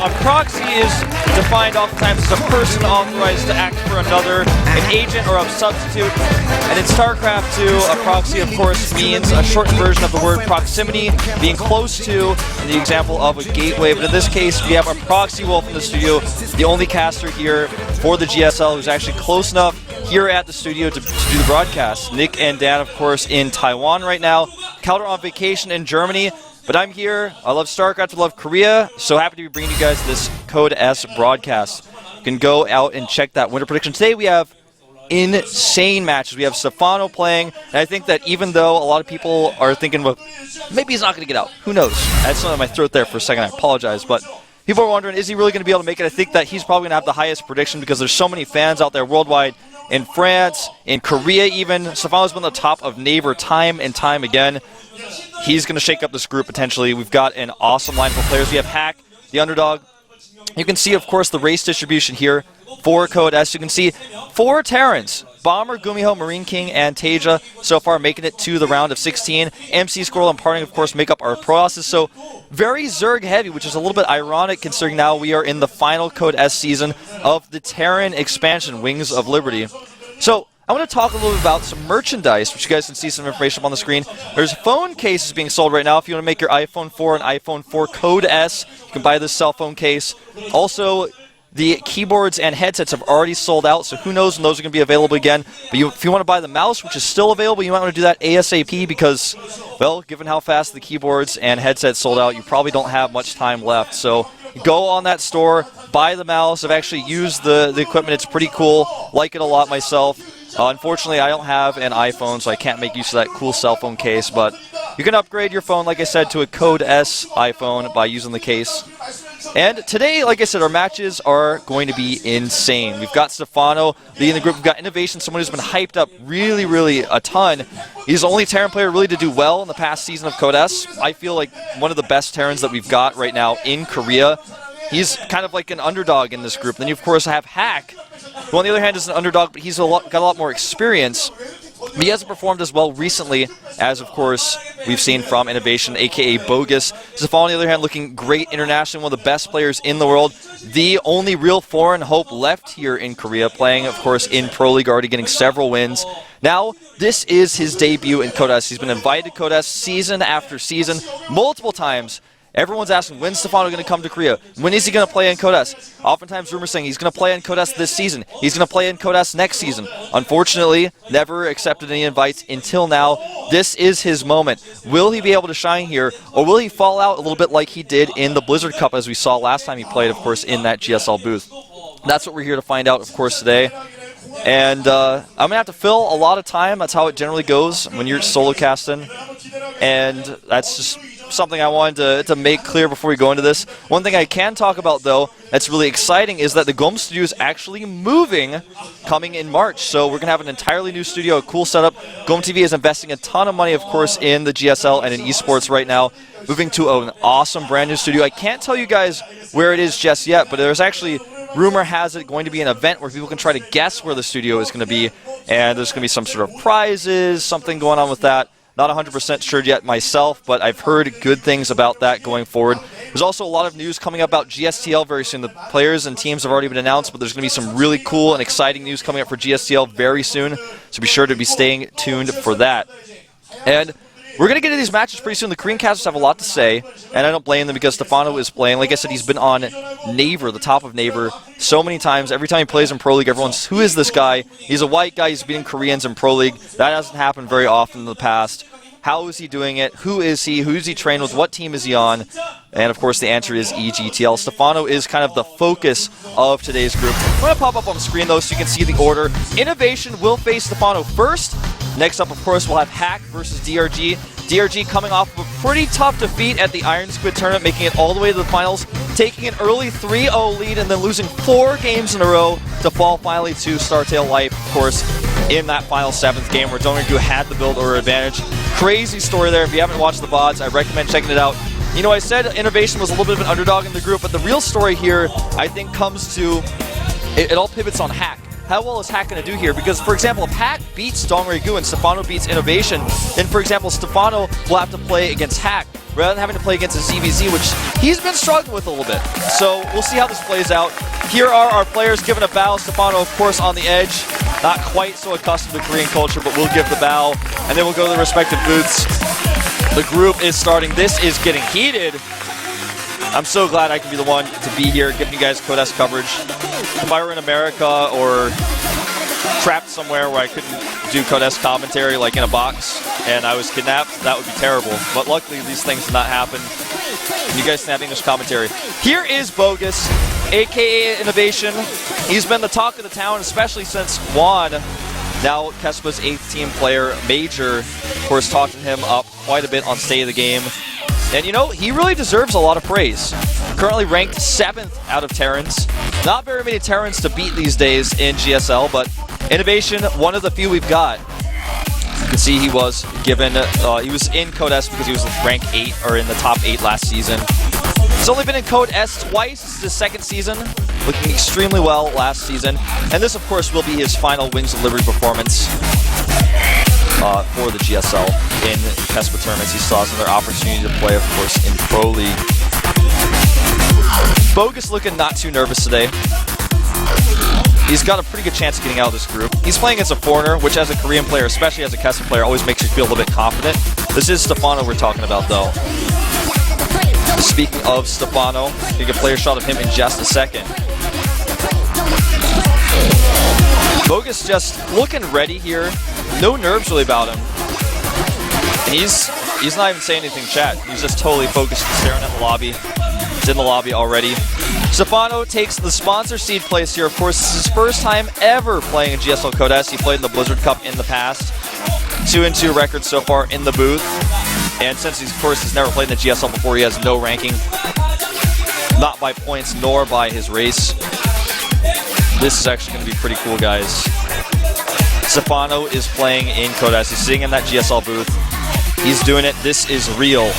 a proxy is defined oftentimes as a person authorized to act for another, an agent or a substitute. And in StarCraft 2, a proxy, of course, means a shortened version of the word proximity, being close to, in the example of a gateway. But in this case, we have our proxy wolf in the studio, the only caster here for the GSL who's actually close enough here at the studio to do the broadcast. Nick and Dan, of course, in Taiwan right now. Calder on vacation in Germany. But I'm here. I love StarCraft. I love Korea. So happy to be bringing you guys this Code S broadcast. You can go out and check that winter prediction. Today we have insane matches. We have Stephano playing. And I think that even though a lot of people are thinking, well, maybe he's not going to get out. Who knows? I had something in my throat there for a second. I apologize. But people are wondering, is he really going to be able to make it? I think that he's probably going to have the highest prediction because there's so many fans out there worldwide. In France, in Korea even. Stephano's been on the top of Naver time and time again. He's going to shake up this group potentially. We've got an awesome lineup of players. We have Hack, the underdog. You can see, of course, the race distribution here for Code S. You can see 4 Terrans. Bomber, Gumiho, Marine King, and Tasia so far making it to the round of 16. MC, Squirrel, and Parting, of course, make up our Proasses. So very Zerg heavy, which is a little bit ironic considering now we are in the final Code S season of the Terran expansion, Wings of Liberty. So I want to talk a little bit about some merchandise, which you guys can see some information up on the screen. There's phone cases being sold right now. If you want to make your iPhone 4 and iPhone 4 Code S, you can buy this cell phone case. Also, the keyboards and headsets have already sold out, so who knows when those are going to be available again. But if you want to buy the mouse, which is still available, you might want to do that ASAP because, well, given how fast the keyboards and headsets sold out, you probably don't have much time left. So go on that store, buy the mouse. I've actually used the equipment. It's pretty cool. Like it a lot myself. Unfortunately, I don't have an iPhone, so I can't make use of that cool cell phone case. But you can upgrade your phone, like I said, to a Code S iPhone by using the case. And today, like I said, our matches are going to be insane. We've got Stephano leading the group. We've got Innovation, someone who's been hyped up really, really a ton. He's the only Terran player really to do well in the past season of Code S. I feel like one of the best Terrans that we've got right now in Korea. He's kind of like an underdog in this group. Then you, of course, have Hack, who on the other hand is an underdog, but he's got a lot more experience. But he hasn't performed as well recently as, of course, we've seen from Innovation, a.k.a. Bogus. Stephano, on the other hand, looking great internationally, one of the best players in the world. The only real foreign hope left here in Korea, playing, of course, in Pro League, already getting several wins. Now, this is his debut in Code S. He's been invited to Code S season after season, multiple times. Everyone's asking, when's Stephano going to come to Korea? When is he going to play in Code S? Oftentimes rumors saying he's going to play in Code S this season. He's going to play in Code S next season. Unfortunately, never accepted any invites until now. This is his moment. Will he be able to shine here, or will he fall out a little bit like he did in the Blizzard Cup as we saw last time he played, of course, in that GSL booth? That's what we're here to find out, of course, today. And I'm going to have to fill a lot of time. That's how it generally goes when you're solo casting. And that's just something I wanted to make clear before we go into this. One thing I can talk about, though, that's really exciting is that the GOM studio is actually moving coming in March. So we're going to have an entirely new studio, a cool setup. GOMTV is investing a ton of money, of course, in the GSL and in esports right now, moving to an awesome brand new studio. I can't tell you guys where it is just yet, but there's actually, rumor has it, going to be an event where people can try to guess where the studio is going to be. And there's going to be some sort of prizes, something going on with that. Not 100% sure yet myself, but I've heard good things about that going forward. There's also a lot of news coming up about GSTL very soon. The players and teams have already been announced, but there's going to be some really cool and exciting news coming up for GSTL very soon. So be sure to be staying tuned for that. And we're going to get into these matches pretty soon. The Korean casters have a lot to say, and I don't blame them because Stephano is playing. Like I said, he's been on Naver, the top of Naver, so many times. Every time he plays in Pro League, everyone's, who is this guy? He's a white guy. He's beating Koreans in Pro League. That hasn't happened very often in the past. How is he doing it? Who is he? Who's he trained with? What team is he on? And, of course, the answer is EGTL. Stephano is kind of the focus of today's group. I'm going to pop up on the screen, though, so you can see the order. Innovation will face Stephano first. Next up, of course, we'll have Hack versus DRG. DRG coming off of a pretty tough defeat at the Iron Squid tournament, making it all the way to the finals, taking an early 3-0 lead, and then losing 4 games in a row to fall finally to Startail Life, of course, in that final 7th game where Donryu had the build order advantage. Crazy story there. If you haven't watched the VODs, I recommend checking it out. You know, I said Innovation was a little bit of an underdog in the group, but the real story here, I think, comes to, it all pivots on Hack. How well is Hack going to do here? Because, for example, if Hack beats Donryu and Stephano beats Innovation, then, for example, Stephano will have to play against Hack. rather than having to play against a ZVZ, which he's been struggling with a little bit. So we'll see how this plays out. Here are our players giving a bow. Stephano, of course, on the edge. Not quite so accustomed to Korean culture, but we'll give the bow. And then we'll go to the respective booths. The group is starting. This is getting heated. I'm so glad I can be the one to be here, giving you guys Code S coverage. If I were in America or trapped somewhere where I couldn't do Code S commentary, like in a box, and I was kidnapped, that would be terrible. But luckily, these things did not happen. You guys can have English commentary. Here is Bogus, aka Innovation. He's been the talk of the town, especially since Juan, now Kespa's 8th team player, Major, of course, talking him up quite a bit on State of the Game. And you know, he really deserves a lot of praise. Currently ranked 7th out of Terrans. Not very many Terrans to beat these days in GSL, but Innovation, one of the few we've got. You can see he was given, he was in Code S because he was ranked 8 or in the top 8 last season. He's only been in Code S twice. This is his 2nd season, looking extremely well last season. And this, of course, will be his final Wings of Liberty performance for the GSL in Kespa tournaments. He still has another opportunity to play, of course, in Pro League. Bogus looking not too nervous today. He's got a pretty good chance of getting out of this group. He's playing as a foreigner, which as a Korean player, especially as a Kespa player, always makes you feel a little bit confident. This is Stephano we're talking about, though. Speaking of Stephano, you get a player shot of him in just a second. Bogus just looking ready here. No nerves really about him. And he's not even saying anything, chat. He's just totally focused, staring at the lobby. He's in the lobby already. Stephano takes the sponsor seed place here. Of course, this is his first time ever playing in GSL Code S. He played in the Blizzard Cup in the past. 2-2 record so far in the booth. And since he, of course, has never played in the GSL before, he has no ranking. Not by points, nor by his race. This is actually going to be pretty cool, guys. Stephano is playing in Code S. He's sitting in that GSL booth. He's doing it. This is real.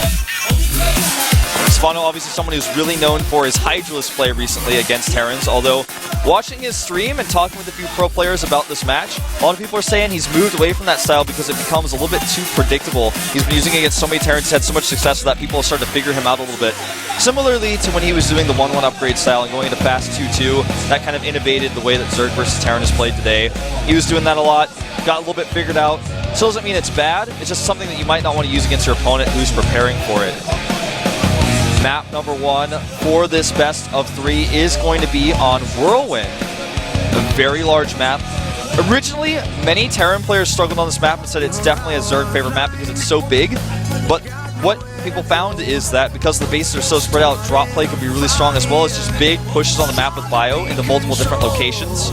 Stephano, obviously someone who's really known for his Hydralisk play recently against Terrans, although watching his stream and talking with a few pro players about this match, a lot of people are saying he's moved away from that style because it becomes a little bit too predictable. He's been using it against so many Terrans, he's had so much success that people have started to figure him out a little bit. Similarly to when he was doing the 1-1 upgrade style and going into fast 2-2, that kind of innovated the way that Zerg versus Terran is played today. He was doing that a lot, got a little bit figured out. Still doesn't mean it's bad, it's just something that you might not want to use against your opponent who's preparing for it. Map number 1 for this best of 3 is going to be on Whirlwind. A very large map. Originally, many Terran players struggled on this map and said it's definitely a Zerg favorite map because it's so big. But what people found is that because the bases are so spread out, drop play can be really strong, as well as just big pushes on the map with bio into multiple different locations.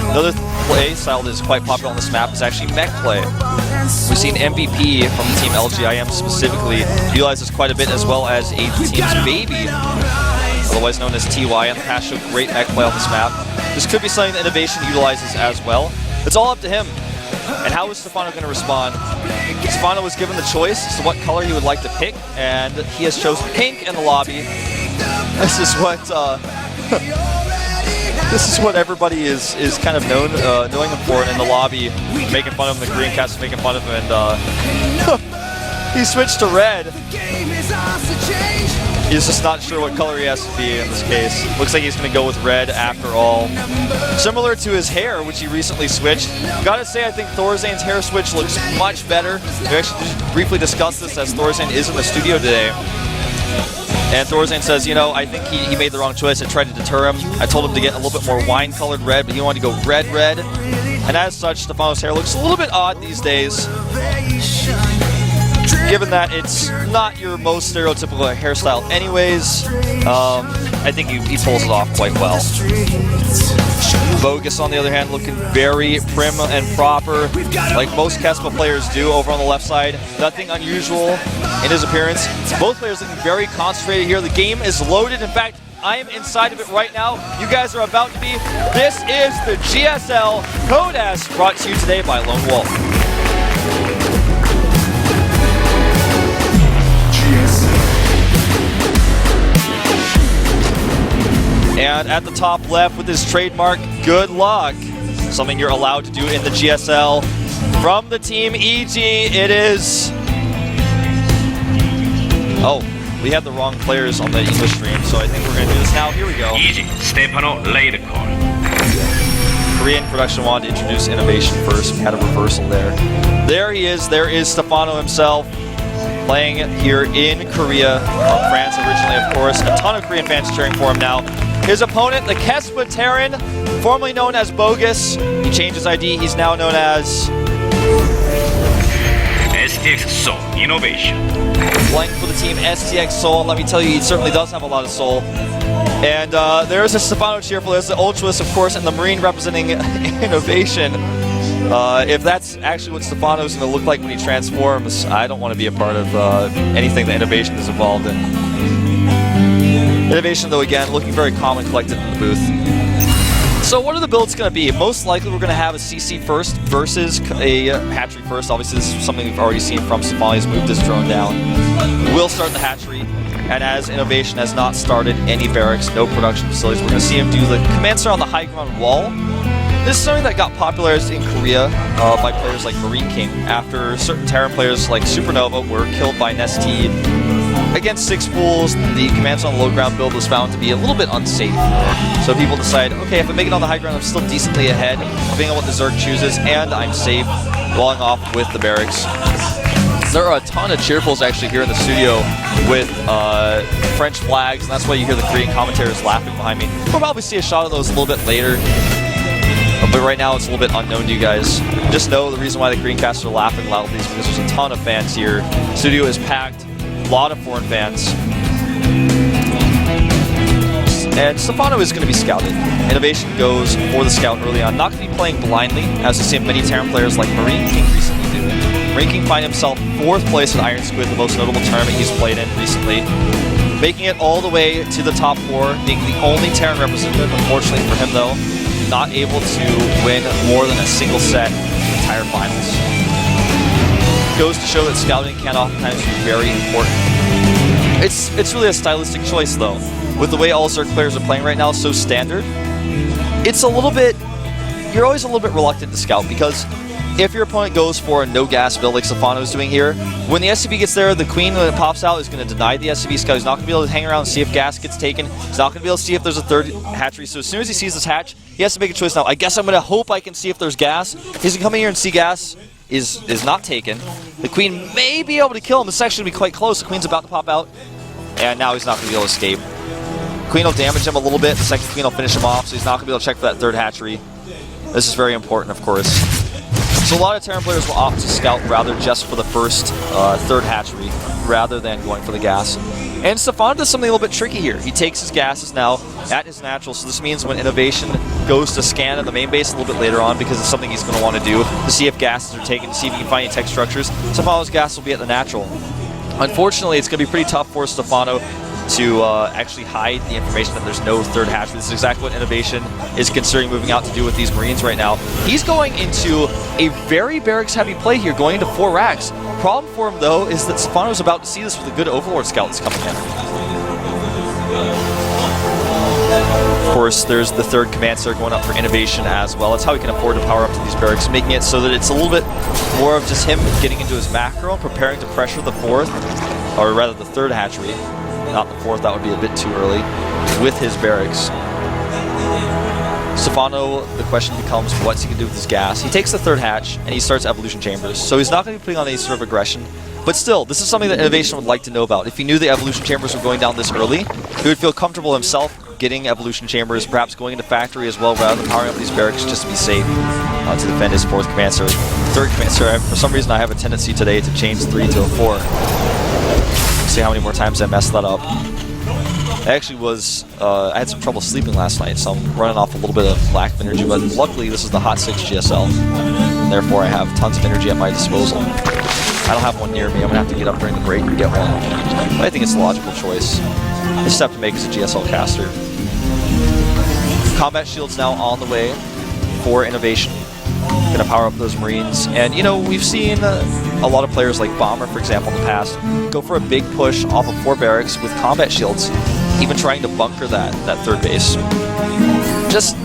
Another play style that is quite popular on this map is actually mech play. We've seen MVP from the team LGIM specifically utilize this quite a bit, as well as a team's baby, otherwise known as TY, in the past showed great mech play on this map. This could be something that Innovation utilizes as well. It's all up to him. And how is Stephano going to respond? Stephano was given the choice as to what color he would like to pick, and he has chosen pink in the lobby. This is what this is what everybody is kind of knowing him for in the lobby, making fun of him. The Korean cats making fun of him, and he switched to red. He's just not sure what color he has to be in this case. Looks like he's going to go with red after all. Similar to his hair, which he recently switched. Gotta say, I think Thorzane's hair switch looks much better. We actually briefly discussed this as Thorzane is in the studio today. And Thorzane says, you know, I think he made the wrong choice. I tried to deter him. I told him to get a little bit more wine-colored red, but he wanted to go red. And as such, Stephano's hair looks a little bit odd these days. Given that it's not your most stereotypical hairstyle anyways, I think he pulls it off quite well. Bogus, on the other hand, looking very prim and proper, like most Kespa players do over on the left side. Nothing unusual in his appearance. Both players looking very concentrated here. The game is loaded. In fact, I am inside of it right now. You guys are about to be. This is the GSL Code S, brought to you today by Lone Wolf. And at the top left with his trademark, good luck. Something you're allowed to do in the GSL. From the team EG, it is Oh, we had the wrong players on the English stream, so I think we're going to do this now. Here we go. Easy. Stephano laid a call. Korean production wanted to introduce innovation first. We had a reversal there. There he is. There is Stephano himself, playing here in Korea, from France originally, of course. A ton of Korean fans cheering for him now. His opponent, the Kespa Terran, formerly known as Bogus. He changed his ID. He's now known as STX Soul Innovation. playing for the team STX Soul. Let me tell you, he certainly does have a lot of soul. And there's a Stephano cheerful. There's the Ultras, of course, and the Marine representing innovation. If that's actually what Stephano's going to look like when he transforms, I don't want to be a part of anything that innovation is involved in. Innovation, though, again, looking very calm and collected in the booth. So what are the builds going to be? Most likely we're going to have a CC first versus a hatchery first. Obviously this is something we've already seen from Stephano. He's moved his drone down. We'll start the hatchery, and as Innovation has not started any barracks, no production facilities, we're going to see him do the command center on the high ground wall. This is something that got popularized in Korea by players like Marine King after certain Terran players like Supernova were killed by Nestea. Against 6 fools, the commands on the low ground build was found to be a little bit unsafe. So people decide, okay, if I make it on the high ground, I'm still decently ahead, depending on what the Zerg chooses, and I'm safe, walling off with the barracks. There are a ton of cheerfuls actually here in the studio with French flags, and that's why you hear the Korean commentators laughing behind me. We'll probably see a shot of those a little bit later. But right now it's a little bit unknown to you guys. Just know the reason why the Korean casters are laughing loudly is because there's a ton of fans here. The studio is packed. A lot of foreign fans. And Stephano is going to be scouted. Innovation goes for the scout early on. Not going to be playing blindly, as we've seen many Terran players like Marine King recently do. Marine King find himself 4th place at Iron Squid, the most notable tournament he's played in recently. Making it all the way to the top 4, being the only Terran representative, unfortunately for him though, not able to win more than a single set in the entire finals. Goes to show that scouting can oftentimes be very important. It's really a stylistic choice though. With the way all Zerg players are playing right now, so standard, it's a little bit, you're always a little bit reluctant to scout because if your opponent goes for a no gas build like Stephano is doing here, when the SCV gets there, the Queen, when it pops out, is going to deny the SCV scout. He's not going to be able to hang around and see if gas gets taken. He's not going to be able to see if there's a 3rd hatchery. So as soon as he sees this hatch, he has to make a choice now. I guess I'm going to hope I can see if there's gas. He's going to come in here and see gas is not taken. The Queen may be able to kill him. This is actually going to be quite close. The Queen's about to pop out, and now he's not going to be able to escape. Queen will damage him a little bit. The second Queen will finish him off, so he's not going to be able to check for that 3rd hatchery. This is very important, of course. So a lot of Terran players will opt to scout rather just for the first 3rd hatchery, rather than going for the gas. And Stephano does something a little bit tricky here. He takes his gases now at his natural, so this means when Innovation goes to scan at the main base a little bit later on, because it's something he's going to want to do, to see if gases are taken, to see if he can find any tech structures, Stephano's gas will be at the natural. Unfortunately, it's going to be pretty tough for Stephano to actually hide the information that there's no 3rd hatchery. This is exactly what Innovation is considering moving out to do with these Marines right now. He's going into a very barracks-heavy play here, going into 4 racks. Problem for him, though, is that Stephano's about to see this with a good Overlord scout that's coming in. Of course, there's the 3rd command center going up for Innovation as well. That's how he can afford to power up to these barracks, making it so that it's a little bit more of just him getting into his macro and preparing to pressure the 4th, or rather the 3rd hatchery. Not the 4th, that would be a bit too early, with his barracks. Stephano, the question becomes what's he going to do with his gas. He takes the 3rd hatch, and he starts evolution chambers. So he's not going to be putting on any sort of aggression. But still, this is something that Innovation would like to know about. If he knew the evolution chambers were going down this early, he would feel comfortable himself getting evolution chambers, perhaps going into factory as well, rather than powering up these barracks just to be safe to defend his 4th command center. 3rd command center, for some reason I have a tendency today to change 3 to a 4. See how many more times I messed that up. I actually was, I had some trouble sleeping last night, so I'm running off a little bit of lack of energy, but luckily this is the Hot 6 GSL, and therefore I have tons of energy at my disposal. I don't have one near me. I'm going to have to get up during the break and get one, but I think it's a logical choice. I just have to make as a GSL caster. Combat shields now on the way for Innovation. Gonna power up those Marines, and you know, we've seen a lot of players like Bomber, for example, in the past go for a big push off of 4 barracks with combat shields, even trying to bunker that 3rd base. Just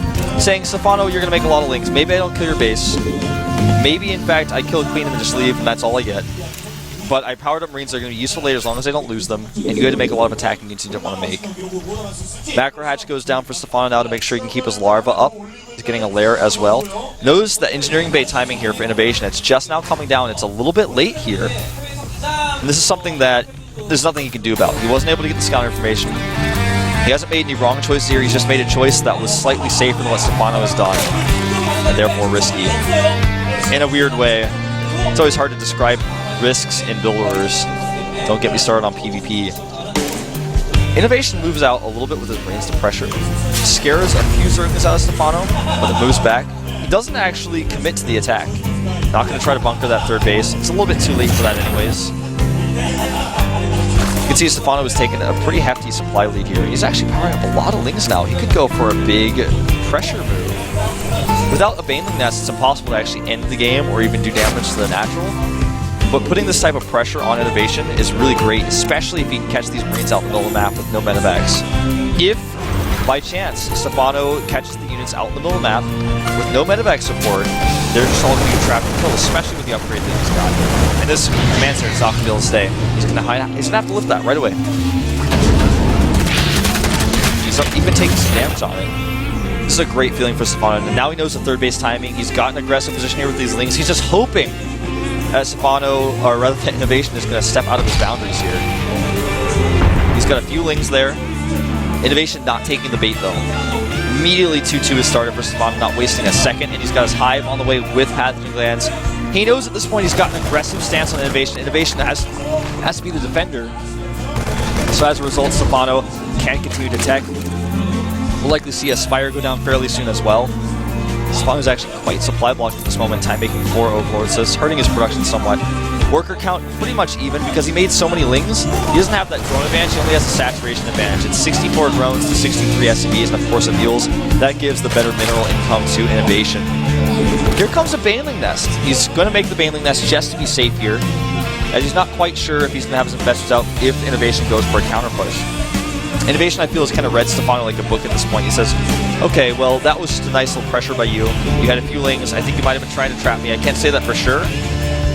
saying, Stephano, you're gonna make a lot of links. Maybe I don't kill your base. Maybe in fact I kill a Queen and then just leave, and that's all I get. but I powered up Marines that are going to be useful later as long as I don't lose them, and you had to make a lot of attacking units you don't want to make. Macro Hatch goes down for Stephano now to make sure he can keep his larva up. He's getting a lair as well. Notice the engineering bay timing here for innovation. It's just now coming down. It's a little bit late here. And this is something that there's nothing he can do about. He wasn't able to get the scout information. He hasn't made any wrong choices here. He's just made a choice that was slightly safer than what Stephano has done, and therefore risky. In a weird way. It's always hard to describe risks in build orders. Don't get me started on PvP. Innovation moves out a little bit with his Marines to pressure. Scares a few Zerglings out of Stephano, but it moves back. He doesn't actually commit to the attack. Not going to try to bunker that third base. It's a little bit too late for that anyways. You can see Stephano was taking a pretty hefty supply lead here. He's actually powering up a lot of Lings now. He could go for a big pressure move. Without a Baneling Nest, it's impossible to actually end the game or even do damage to the natural. But putting this type of pressure on innovation is really great, especially if you can catch these Marines out in the middle of the map with no medevacs. If, by chance, Stephano catches the units out in the middle of the map with no medevac support, they're just all going to get trapped and killed, especially with the upgrade that he's got. And this command center is not going to be able to stay. He's going to have to lift that right away. He's even taking some damage on it. This is a great feeling for Stephano. And now he knows the third base timing. He's got an aggressive position here with these Lings. He's just hoping that Stephano, or rather that Innovation, is going to step out of his boundaries here. He's got a few Lings there. Innovation not taking the bait though. Immediately 2-2 is started for Stephano, not wasting a second, and he's got his Hive on the way with Pathogen Glands. He knows at this point he's got an aggressive stance on Innovation. Innovation has to be the defender. So as a result, Stephano can continue to tech. We'll likely see a Spire go down fairly soon as well. Stephano is actually quite supply blocked at this moment in time, making 4 Overlords, so it's hurting his production somewhat. Worker count pretty much even because he made so many Lings. He doesn't have that drone advantage, he only has a saturation advantage. It's 64 drones to 63 SCVs, and of course the mules. That gives the better mineral income to Innovation. Here comes a Baneling Nest. He's going to make the Baneling Nest just to be safe here, as he's not quite sure if he's going to have his investors out if Innovation goes for a counter push. Innovation, I feel, has kind of read Stephano like a book at this point. He says, okay, well, that was just a nice little pressure by you. You had a few Lings. I think you might have been trying to trap me. I can't say that for sure.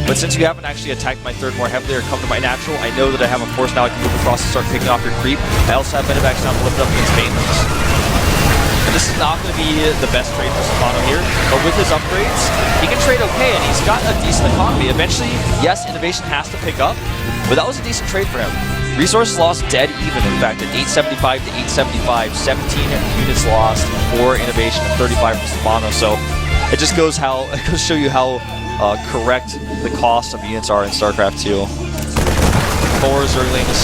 But since you haven't actually attacked my third more heavily or come to my natural, I know that I have a force now I can move across and start picking off your creep. I also have medevacs now to lift up against Banelings. And this is not going to be the best trade for Stephano here, but with his upgrades, he can trade okay, and he's got a decent economy. Eventually, yes, Innovation has to pick up, but that was a decent trade for him. Resources lost dead even, in fact, at 875 to 875, 17 units lost for Innovation and 35 for Stephano. So it just goes to show you how correct the cost of units are in StarCraft 2. 4 Zerglings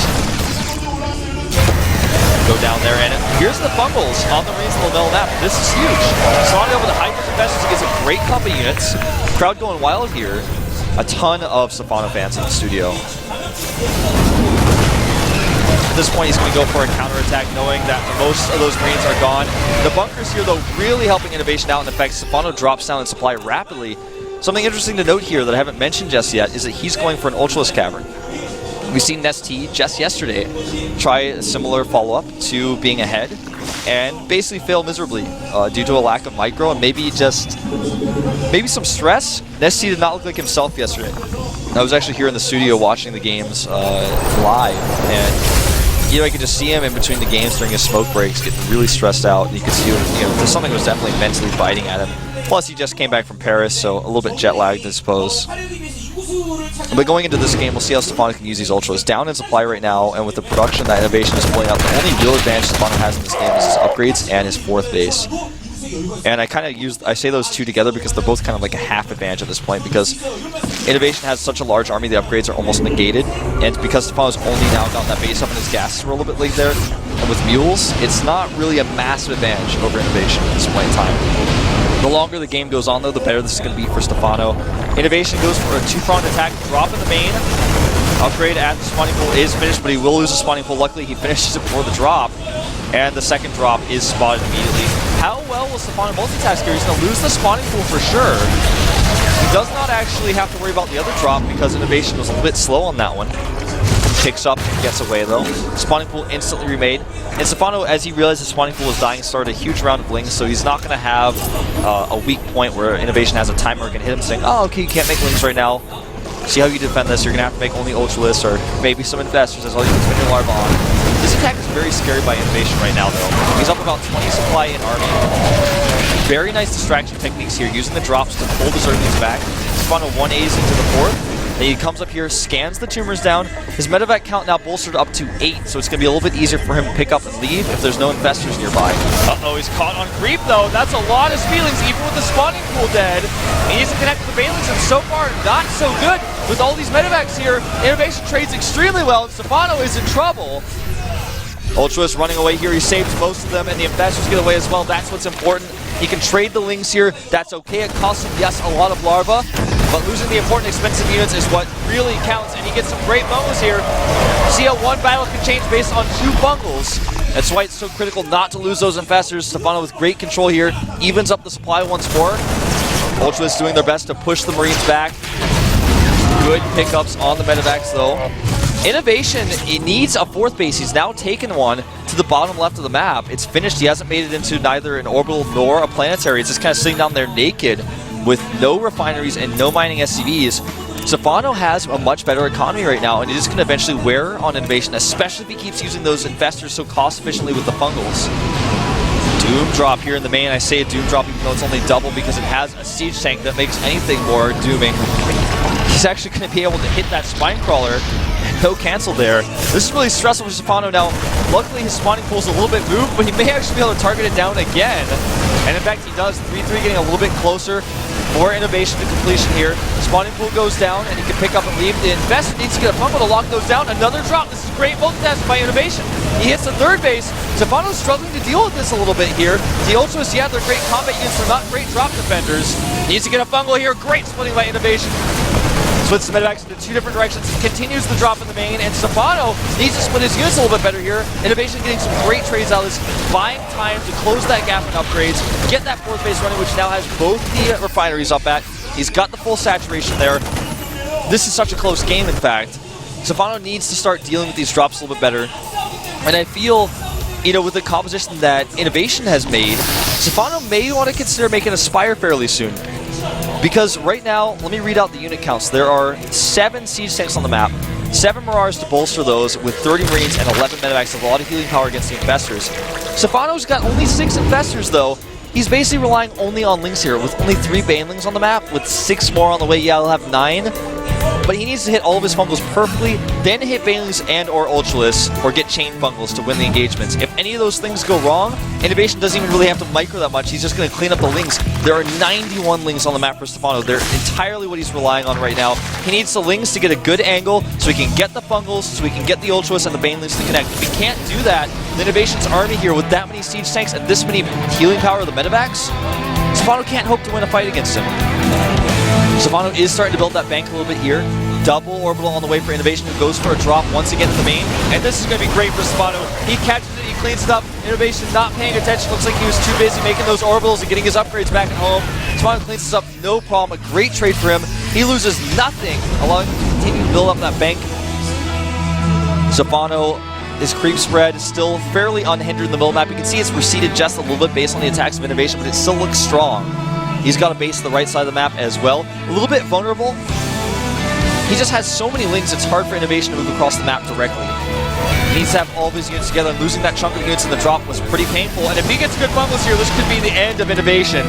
go down there, and here's the fumbles on the Marines in the middle map. This is huge. Stephano over the Hydras investors gets a great couple of units. Crowd going wild here. A ton of Stephano fans in the studio. At this point, he's going to go for a counterattack, knowing that most of those Marines are gone. The bunkers here, though, really helping Innovation out. In fact, Stephano drops down in supply rapidly. Something interesting to note here that I haven't mentioned just yet is that he's going for an Ultralisk Cavern. We've seen Nestea just yesterday try a similar follow-up to being ahead and basically fail miserably due to a lack of micro and maybe some stress. Nestea did not look like himself yesterday. I was actually here in the studio watching the games live, and I could just see him in between the games during his smoke breaks getting really stressed out. And you could see something was definitely mentally biting at him. Plus, he just came back from Paris, so a little bit jet-lagged, I suppose. But going into this game, we'll see how Stephano can use these Ultras. Down in supply right now, and with the production that Innovation is pulling out, the only real advantage Stephano has in this game is his upgrades and his 4th base. And I say those two together because they're both kind of like a half advantage at this point, because Innovation has such a large army, the upgrades are almost negated, and because Stephano's only now got that base up and his gases were a little bit late there, and with mules, it's not really a massive advantage over Innovation at this point in time. The longer the game goes on, though, the better this is going to be for Stephano. Innovation goes for a 2-pronged attack, drop in the main. Upgrade at the spawning pool is finished, but he will lose the spawning pool. Luckily, he finishes it before the drop, and the second drop is spotted immediately. How well will Stephano multitask here? He's going to lose the spawning pool for sure. He does not actually have to worry about the other drop because Innovation was a little bit slow on that one. Picks up and gets away though. Spawning pool instantly remade. And Stephano, as he realized the spawning pool was dying, started a huge round of Lings, so he's not going to have a weak point where Innovation has a timer and can hit him saying, oh, okay, you can't make Lings right now. See how you defend this. You're going to have to make only Ultralists or maybe some Infestors. That's all you can spend your Larva on. This attack is very scary by Innovation right now, though. He's up about 20 supply in Army. Very nice distraction techniques here, using the drops to pull the Zerglings back. Stephano 1As into the 4th. Then he comes up here, scans the tumors down. His medevac count now bolstered up to 8, so it's going to be a little bit easier for him to pick up and leave if there's no Infestors nearby. Uh-oh, he's caught on creep, though. That's a lot of feelings, even with the spawning pool dead. He needs to connect with the Banelings, and so far, not so good. With all these medevacs here, Innovation trades extremely well, and Stephano is in trouble. Ultras running away here, he saves most of them, and the Infestors get away as well. That's what's important. He can trade the Lings here. That's okay. It costs him, yes, a lot of Larva, but losing the important expensive units is what really counts, and he gets some great bungles here. See how one battle can change based on 2 bungles. That's why it's so critical not to lose those Infestors. Stephano with great control here, evens up the supply once more. Ultras doing their best to push the Marines back. Good pickups on the medevacs, though. Innovation, it needs a 4th base. He's now taken one to the bottom left of the map. It's finished. He hasn't made it into neither an orbital nor a planetary. It's just kind of sitting down there naked with no refineries and no mining SCVs. Stephano has a much better economy right now, and it is going to eventually wear on Innovation, especially if he keeps using those Infestors so cost efficiently with the fungals. Doom drop here in the main. I say a Doom drop even though it's only double because it has a siege tank that makes anything more dooming. He's actually going to be able to hit that spine crawler. No cancel there. This is really stressful for Stephano now. Luckily, his spawning pool's a little bit moved, but he may actually be able to target it down again. And in fact, he does. 3-3 getting a little bit closer. More Innovation to completion here. Spawning pool goes down, and he can pick up and leave. The Investor needs to get a fumble to lock those down. Another drop. This is great multitask by Innovation. He hits the 3rd base. Stephano's struggling to deal with this a little bit here. The Ultras, yeah, they're great combat units. They're not great drop defenders. Needs to get a fungal here. Great splitting by Innovation. Splits the medevacs into 2 different directions, continues the drop in the main, and Stephano needs to split his units a little bit better here. Innovation getting some great trades out of this, buying time to close that gap in upgrades, get that 4th base running, which now has both the refineries up at. He's got the full saturation there. This is such a close game, in fact. Stephano needs to start dealing with these drops a little bit better. And I feel, you know, with the composition that Innovation has made, Stephano may want to consider making a Spire fairly soon. Because right now, let me read out the unit counts. There are 7 siege tanks on the map, 7 Mirars to bolster those with 30 Marines and 11 medevacs, a lot of healing power against the Infestors. Stephano's got only 6 Infestors though. He's basically relying only on Lings here, with only 3 Banelings on the map, with 6 more on the way. Yeah, he'll have 9. But he needs to hit all of his fungals perfectly, then hit Banelings and or Ultralists, or get chain fungals to win the engagements. If any of those things go wrong, Innovation doesn't even really have to micro that much. He's just going to clean up the Lings. There are 91 Lings on the map for Stephano. They're entirely what he's relying on right now. He needs the Lings to get a good angle so he can get the fungals, so he can get the Ultralists and the Banelings to connect. If he can't do that, the Innovation's army here with that many siege tanks and this many healing power of the medevacs, Stephano can't hope to win a fight against him. Stephano is starting to build that bank a little bit here. Double orbital on the way for Innovation, who goes for a drop once again to the main. And this is going to be great for Stephano. He catches it, he cleans it up. Innovation not paying attention. Looks like he was too busy making those orbitals and getting his upgrades back at home. Stephano cleans this up, no problem. A great trade for him. He loses nothing, allowing him to continue to build up that bank. Stephano, his creep spread is still fairly unhindered in the middle map. You can see it's receded just a little bit based on the attacks of Innovation, but it still looks strong. He's got a base to the right side of the map as well. A little bit vulnerable. He just has so many Lings, it's hard for Innovation to move across the map directly. He needs to have all of his units together, and losing that chunk of units in the drop was pretty painful. And if he gets good fumbles here, this could be the end of Innovation.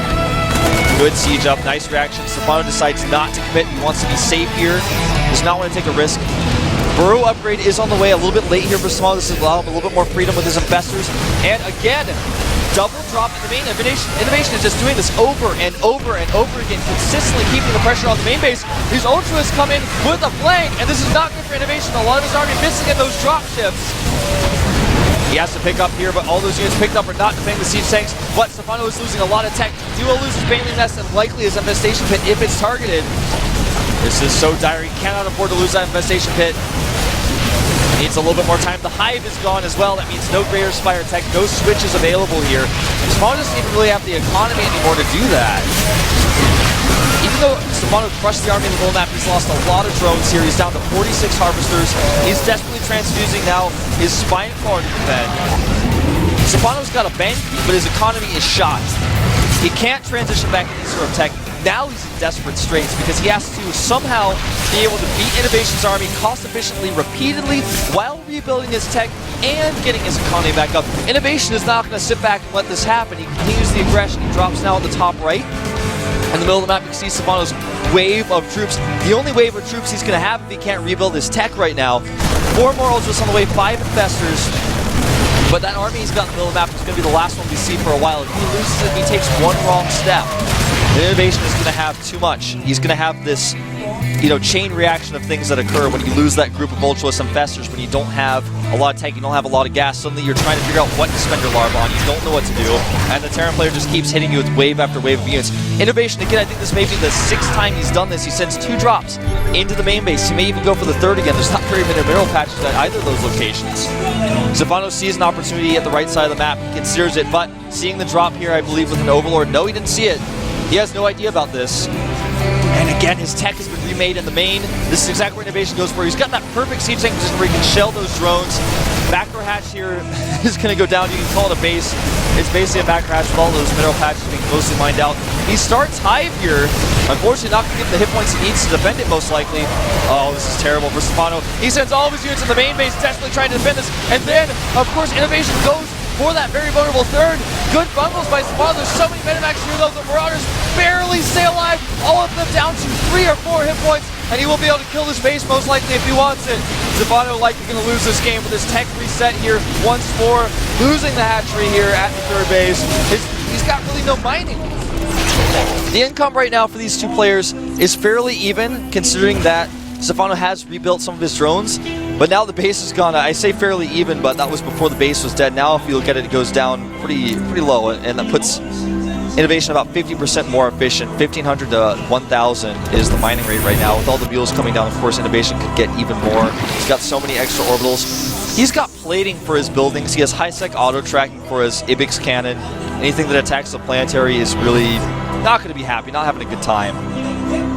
Good siege up, nice reaction. Stephano decides not to commit. He wants to be safe here. Does not want to take a risk. Burrow upgrade is on the way, a little bit late here for Stephano. This is allow him a little bit more freedom with his Infestors. And again, double drop in the main. Innovation is just doing this over and over and over again, consistently keeping the pressure on the main base. These Ultras come in with a flank, and this is not good for Innovation. A lot of his army missing at those drop shifts. He has to pick up here, but all those units picked up are not defending the siege tanks. But Stephano is losing a lot of tech. Duo loses Baneling Nest and likely his Infestation Pit if it's targeted. This is so dire. He cannot afford to lose that Infestation Pit. Needs a little bit more time. The Hive is gone as well. That means no Greater Spire tech, no switches available here. Stephano doesn't even really have the economy anymore to do that. Even though Stephano crushed the army in the middle map, he's lost a lot of drones here. He's down to 46 Harvesters. He's desperately transfusing now his Spine Crawler to defend. Stephano's got a bank, but his economy is shot. He can't transition back into sort of tech. Now he's in desperate straits because he has to somehow be able to beat Innovation's army cost efficiently, repeatedly, while rebuilding his tech and getting his economy back up. Innovation is not going to sit back and let this happen. He continues the aggression. He drops now at the top right. In the middle of the map, you can see Stephano's wave of troops. The only wave of troops he's going to have if he can't rebuild his tech right now. 4 more Ultras on the way, 5 Infestors. But that army he's got in the middle of the map is going to be the last one we see for a while. If he loses it, if he takes one wrong step, the Innovation is going to have too much. He's going to have this, chain reaction of things that occur when you lose that group of Ultras Infestors, when you don't have a lot of tank, you don't have a lot of gas. Suddenly you're trying to figure out what to spend your larva on. You don't know what to do, and the Terran player just keeps hitting you with wave after wave of units. Innovation, again, I think this may be the 6th time he's done this. He sends 2 drops into the main base. He may even go for the 3rd again. There's not very many mineral patches at either of those locations. Stephano sees an opportunity at the right side of the map. He considers it, but seeing the drop here, I believe, with an Overlord, no, he didn't see it. He has no idea about this. And again, his tech has been remade in the main. This is exactly where Innovation goes for. He's got that perfect siege tank position where he can shell those drones. Backdoor hatch here is going to go down. You can call it a base. It's basically a backdoor hatch with all those mineral patches being mostly mined out. He starts Hive here. Unfortunately, not going to get the hit points he needs to defend it, most likely. Oh, this is terrible for Stephano. He sends all of his units in the main base, desperately trying to defend this. And then, of course, Innovation goes for that very vulnerable 3rd. Good bundles by Stephano. There's so many Medivacs here, though. The Marauders barely stay alive. All of them down to 3 or 4 hit points, and he will be able to kill this base most likely if he wants it. Stephano likely going to lose this game with his tech reset here once more, losing the hatchery here at the 3rd base. He's got really no mining. The income right now for these 2 players is fairly even, considering that Stephano has rebuilt some of his drones, but now the base is gone. I say fairly even, but that was before the base was dead. Now if you look at it, it goes down pretty low, and that puts Innovation about 50% more efficient. 1,500 to 1,000 is the mining rate right now. With all the mules coming down, of course, Innovation could get even more. He's got so many extra orbitals. He's got plating for his buildings. He has high-sec auto-tracking for his Ibix cannon. Anything that attacks the planetary is really not going to be happy, not having a good time.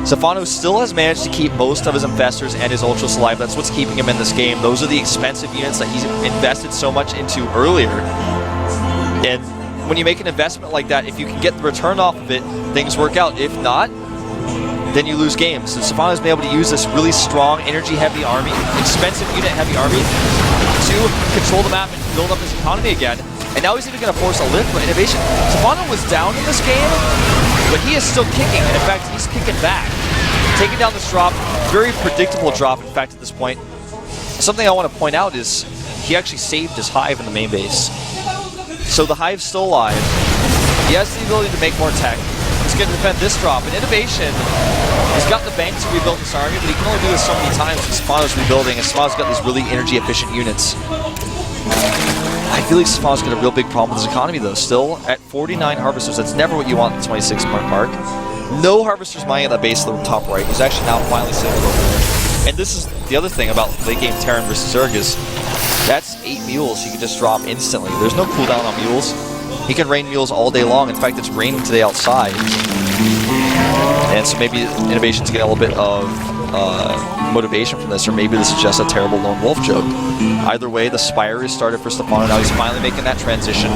Stephano still has managed to keep most of his Infestors and his Ultras alive. That's what's keeping him in this game. Those are the expensive units that he's invested so much into earlier. And when you make an investment like that, if you can get the return off of it, things work out. If not, then you lose games. So Stephano's been able to use this really strong, energy-heavy army, expensive unit-heavy army, to control the map and build up his economy again. And now he's even going to force a lift for Innovation. Stephano was down in this game, but he is still kicking, and in fact, he's kicking back. Taking down this drop, very predictable drop, in fact, at this point. Something I want to point out is he actually saved his Hive in the main base. So the Hive's still alive. He has the ability to make more tech. He's going to defend this drop, and Innovation, he's got the bank to rebuild this army, but he can only do this so many times when Stephano's rebuilding, and Stephano's got these really energy-efficient units. I feel like Stephano's got a real big problem with his economy, though. Still at 49 harvesters. That's never what you want at the 26 mark. No harvesters mining at that base at the top right. He's actually now finally sitting over there. And this is the other thing about late game Terran versus Zerg is that's 8 mules he can just drop instantly. There's no cooldown on mules. He can rain mules all day long. In fact, it's raining today outside. And so maybe Innovation's getting a little bit of motivation from this, or maybe this is just a terrible lone wolf joke. Either way, the Spire is started for Stephano. Now he's finally making that transition.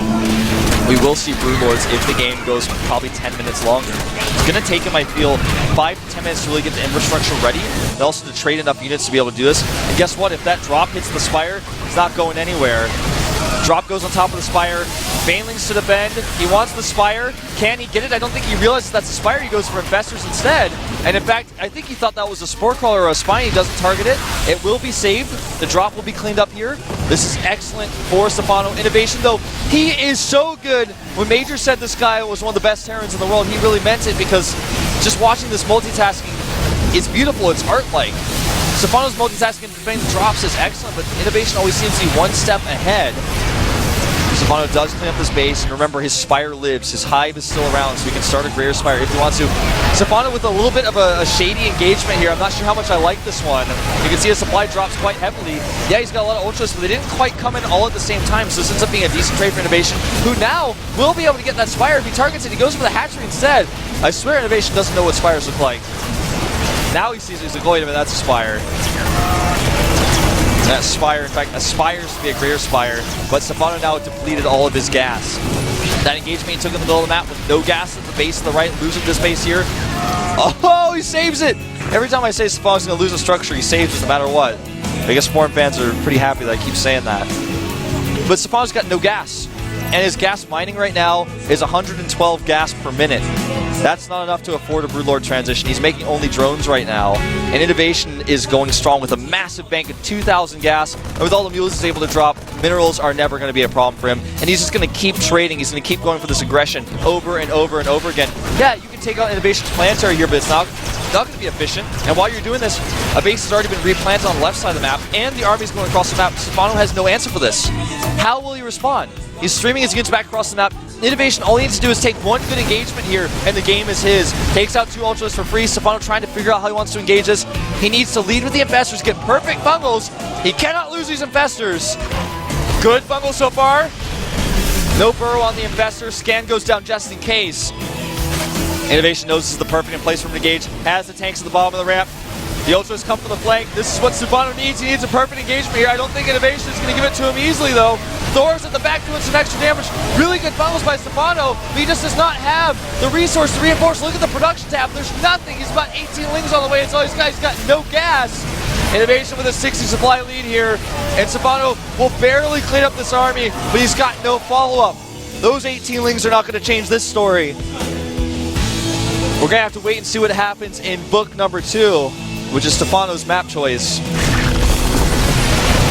We will see Broodlords if the game goes probably 10 minutes longer. It's going to take him, I feel, 5 to 10 minutes to really get the infrastructure ready, and also to trade enough units to be able to do this. And guess what? If that drop hits the Spire, it's not going anywhere. Drop goes on top of the Spire. Banelings to the bend. He wants the Spire. Can he get it? I don't think he realizes that's the Spire. He goes for Infestors instead. And in fact, I think he thought that was a Spore Crawler or a Spine. He doesn't target it. It will be saved. The drop will be cleaned up here. This is excellent for Stephano. Innovation, though, he is so good. When Major said this guy was one of the best Terrans in the world, he really meant it, because just watching this multitasking, it's beautiful. It's art-like. Stephano's multitasking and defending the drops is excellent, but Innovation always seems to be one step ahead. Stephano does clean up this base, and remember, his Spire lives. His Hive is still around, so he can start a Greater Spire if he wants to. Stephano with a little bit of a shady engagement here. I'm not sure how much I like this one. You can see his supply drops quite heavily. Yeah, he's got a lot of Ultras, but they didn't quite come in all at the same time, so this ends up being a decent trade for Innovation, who now will be able to get that Spire. If he targets it, he goes for the hatchery instead. I swear Innovation doesn't know what Spires look like. Now he sees it, he's like, wait a minute, that's a Spire. That Spire, in fact, aspires to be a Greater Spire, but Stephano now depleted all of his gas. That engagement he took in the middle of the map with no gas at the base of the right, losing this base here. Oh, he saves it! Every time I say Stephano's going to lose a structure, he saves it no matter what. I guess foreign fans are pretty happy that I keep saying that. But Stephano's got no gas. And his gas mining right now is 112 gas per minute. That's not enough to afford a Broodlord transition. He's making only drones right now. And Innovation is going strong with a massive bank of 2,000 gas. And with all the mules he's able to drop, minerals are never going to be a problem for him. And he's just going to keep trading. He's going to keep going for this aggression over and over and over again. Yeah, you can take out Innovation's planetary here, but it's not going to be efficient. And while you're doing this, a base has already been replanted on the left side of the map, and the army's going across the map. Stephano has no answer for this. How will he respond? He's streaming his units back across the map. Innovation, all he needs to do is take one good engagement here, and the game is his. Takes out 2 Ultras for free. Stephano trying to figure out how he wants to engage this. He needs to lead with the Infestors, get perfect bungles. He cannot lose these Infestors. Good bungle so far. No burrow on the Infestor. Scan goes down just in case. Innovation knows this is the perfect place for him to engage. Has the tanks at the bottom of the ramp. The Ultras come from the flank. This is what Stephano needs. He needs a perfect engagement here. I don't think Innovation is going to give it to him easily, though. Thor's at the back doing some extra damage. Really good bungles by Stephano, but he just does not have the resource to reinforce. Look at the production tab. There's nothing. He's about 18 lings on the way. It's all these guys got no gas. Innovation with a 60 supply lead here, and Stephano will barely clean up this army, but he's got no follow-up. Those 18 lings are not going to change this story. We're going to have to wait and see what happens in book number 2, which is Stephano's map choice.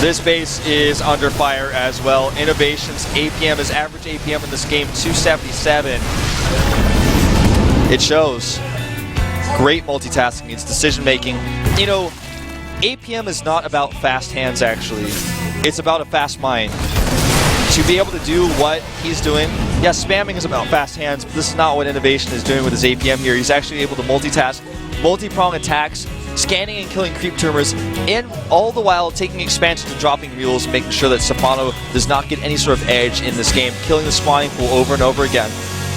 This base is under fire as well. Innovation's APM, his average APM in this game, 277. It shows. Great multitasking, it's decision making. You know, APM is not about fast hands actually. It's about a fast mind. To be able to do what he's doing, yeah, spamming is about fast hands, but this is not what Innovation is doing with his APM here. He's actually able to multitask, multi-prong attacks, scanning and killing creep tumors, and all the while taking expansions and dropping mules, making sure that Stephano does not get any sort of edge in this game, killing the spawning pool over and over again.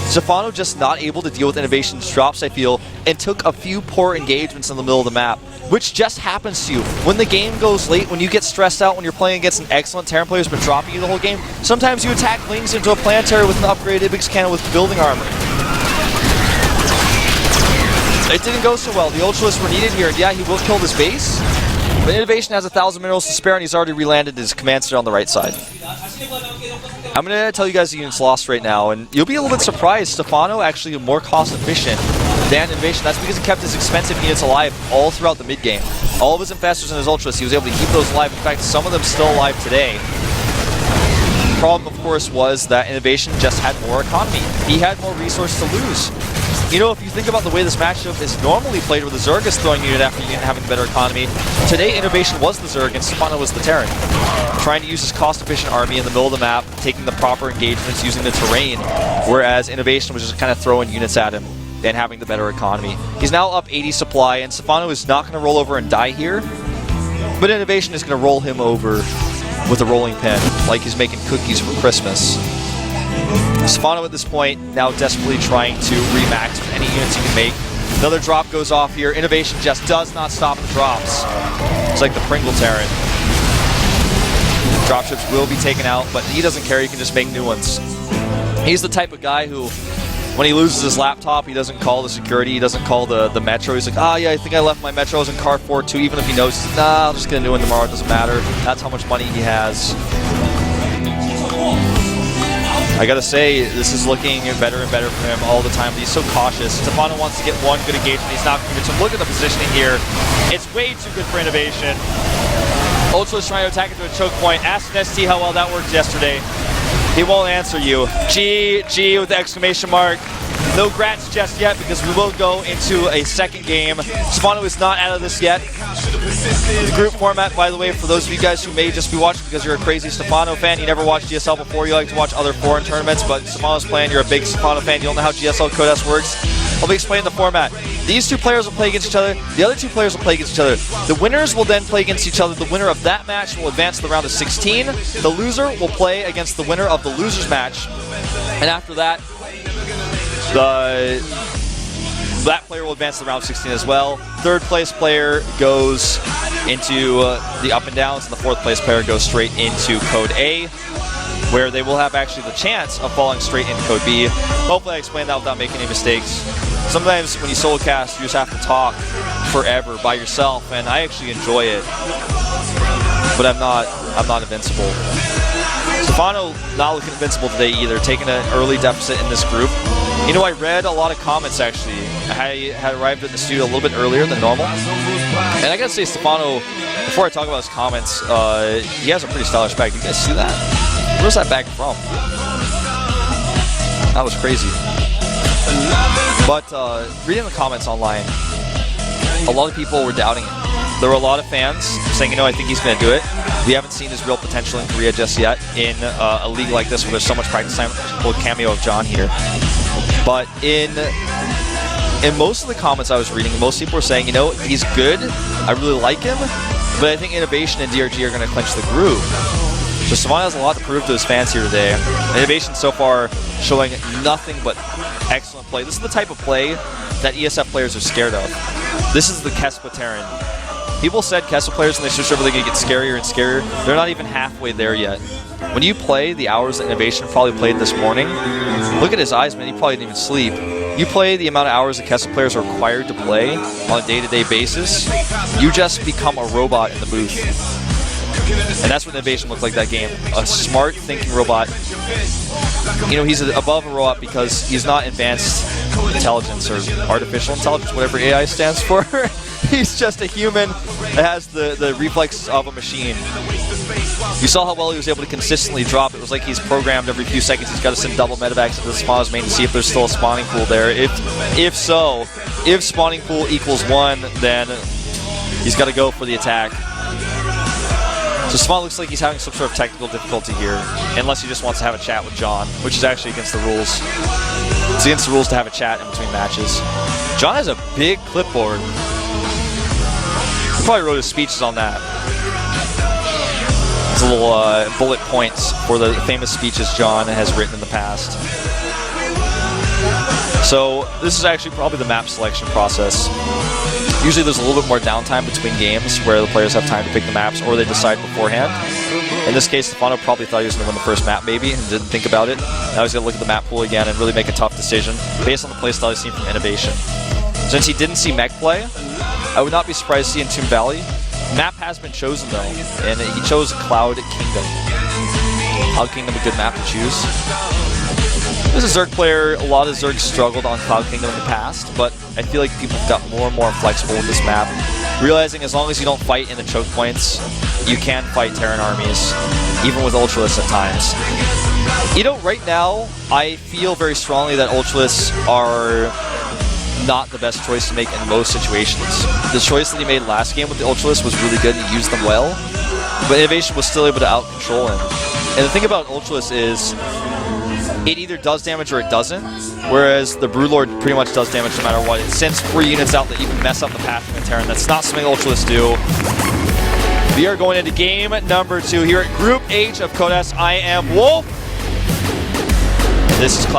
Stephano just not able to deal with Innovation's drops, I feel, and took a few poor engagements in the middle of the map, which just happens to you. When the game goes late, when you get stressed out, when you're playing against an excellent Terran player who's been dropping you the whole game, sometimes you attack lings into a planetary with an upgraded Ibix cannon with building armor. It didn't go so well. The Ultras were needed here, and yeah, he will kill this base, but Innovation has 1,000 minerals to spare, and he's already relanded his command center on the right side. I'm going to tell you guys the units lost right now, and you'll be a little bit surprised. Stephano actually more cost efficient than Innovation. That's because he kept his expensive units alive all throughout the mid-game. All of his Infestors and his Ultras, he was able to keep those alive. In fact, some of them still alive today. The problem, of course, was that Innovation just had more economy. He had more resources to lose. You know, if you think about the way this matchup is normally played, where the Zerg is throwing unit after unit having better economy, today Innovation was the Zerg and Stephano was the Terran. Trying to use his cost-efficient army in the middle of the map, taking the proper engagements, using the terrain, whereas Innovation was just kind of throwing units at him and having the better economy. He's now up 80 supply, and Stephano is not going to roll over and die here, but Innovation is going to roll him over with a rolling pin, like he's making cookies for Christmas. Stephano at this point now desperately trying to remax with any units he can make. Another drop goes off here. Innovation just does not stop the drops. It's like the Pringle Terran. Dropships will be taken out, but he doesn't care. He can just make new ones. He's the type of guy who, when he loses his laptop, he doesn't call the security, he doesn't call the Metro. He's like, ah, yeah, I think I left my Metros in car 4 too, even if he knows, he's like, nah, I'll just get a new one tomorrow, it doesn't matter. That's how much money he has. I gotta say, this is looking better and better for him all the time, but he's so cautious. Stephano wants to get one good engagement, he's not going to. So look at the positioning here. It's way too good for Innovation. Ultra's trying to attack into a choke point. Ask ST how well that worked yesterday. He won't answer you. G with the exclamation mark. No grats just yet, because we will go into a second game. Stephano is not out of this yet. The group format, by the way, for those of you guys who may just be watching because you're a crazy Stephano fan, you never watched GSL before, you like to watch other foreign tournaments, but Stephano's playing, you're a big Stephano fan, you don't know how GSL Codex works. I'll be explaining the format. These two players will play against each other, the other two players will play against each other. The winners will then play against each other. The winner of that match will advance to the round of 16. The loser will play against the winner of the loser's match. And after that, that player will advance to the round of 16 as well. Third place player goes into the up and downs, and the fourth place player goes straight into Code A. where they will have actually the chance of falling straight into code B. Hopefully I explained that without making any mistakes. Sometimes when you solo cast, you just have to talk forever by yourself, and I actually enjoy it. But I'm not invincible. Stephano not looking invincible today either, taking an early deficit in this group. You know, I read a lot of comments actually. I had arrived at the studio a little bit earlier than normal. And I gotta say, Stephano, before I talk about his comments, he has a pretty stylish bag. Did you guys see that? Where's that bag from? That was crazy. But reading the comments online, a lot of people were doubting it. There were a lot of fans saying, you know, I think he's going to do it. We haven't seen his real potential in Korea just yet in a league like this where there's so much practice time. Little cameo of John here. But in most of the comments I was reading, most people were saying, you know, he's good. I really like him. But I think Innovation and DRG are going to clinch the group. So Stephano has a lot to prove to his fans here today. Innovation so far showing nothing but excellent play. This is the type of play that ESF players are scared of. This is the Kespa Terran. People said Kespa players when they switch over, they're going to get scarier and scarier. They're not even halfway there yet. When you play the hours that Innovation probably played this morning, look at his eyes, man. He probably didn't even sleep. You play the amount of hours that Kespa players are required to play on a day-to-day basis, you just become a robot in the booth. And that's what Innovation looked like that game. A smart, thinking robot. You know, he's above a robot because he's not advanced intelligence or artificial intelligence, whatever AI stands for. He's just a human that has the reflexes of a machine. You saw how well he was able to consistently drop. It was like he's programmed every few seconds. He's got to send double medevacs into the Stephano's main to see if there's still a spawning pool there. If so, if spawning pool equals 1, then he's got to go for the attack. So Stephano looks like he's having some sort of technical difficulty here, unless he just wants to have a chat with John, which is actually against the rules. It's against the rules to have a chat in between matches. John has a big clipboard. He probably wrote his speeches on that. It's a little bullet points for the famous speeches John has written in the past. So this is actually probably the map selection process. Usually there's a little bit more downtime between games where the players have time to pick the maps or they decide beforehand. In this case, Stephano probably thought he was going to win the first map maybe and didn't think about it. Now he's going to look at the map pool again and really make a tough decision based on the playstyle he's seen from Innovation. Since he didn't see Mech play, I would not be surprised to see in Tomb Valley. Map has been chosen though, and he chose Cloud Kingdom. Cloud Kingdom, a good map to choose. As a Zerg player, a lot of Zergs struggled on Cloud Kingdom in the past, but I feel like people have got more and more flexible with this map, realizing as long as you don't fight in the choke points, you can fight Terran armies, even with Ultralists at times. You know, right now, I feel very strongly that Ultralists are not the best choice to make in most situations. The choice that he made last game with the Ultralists was really good and he used them well, but Innovation was still able to out-control him. And the thing about Ultralists is, it either does damage or it doesn't, whereas the Broodlord pretty much does damage no matter what. It sends 3 units out that even mess up the path of the Terran. That's not something Ultralists do. We are going into game number 2 here at Group H of Codes. I am Wolf. This is Cloud.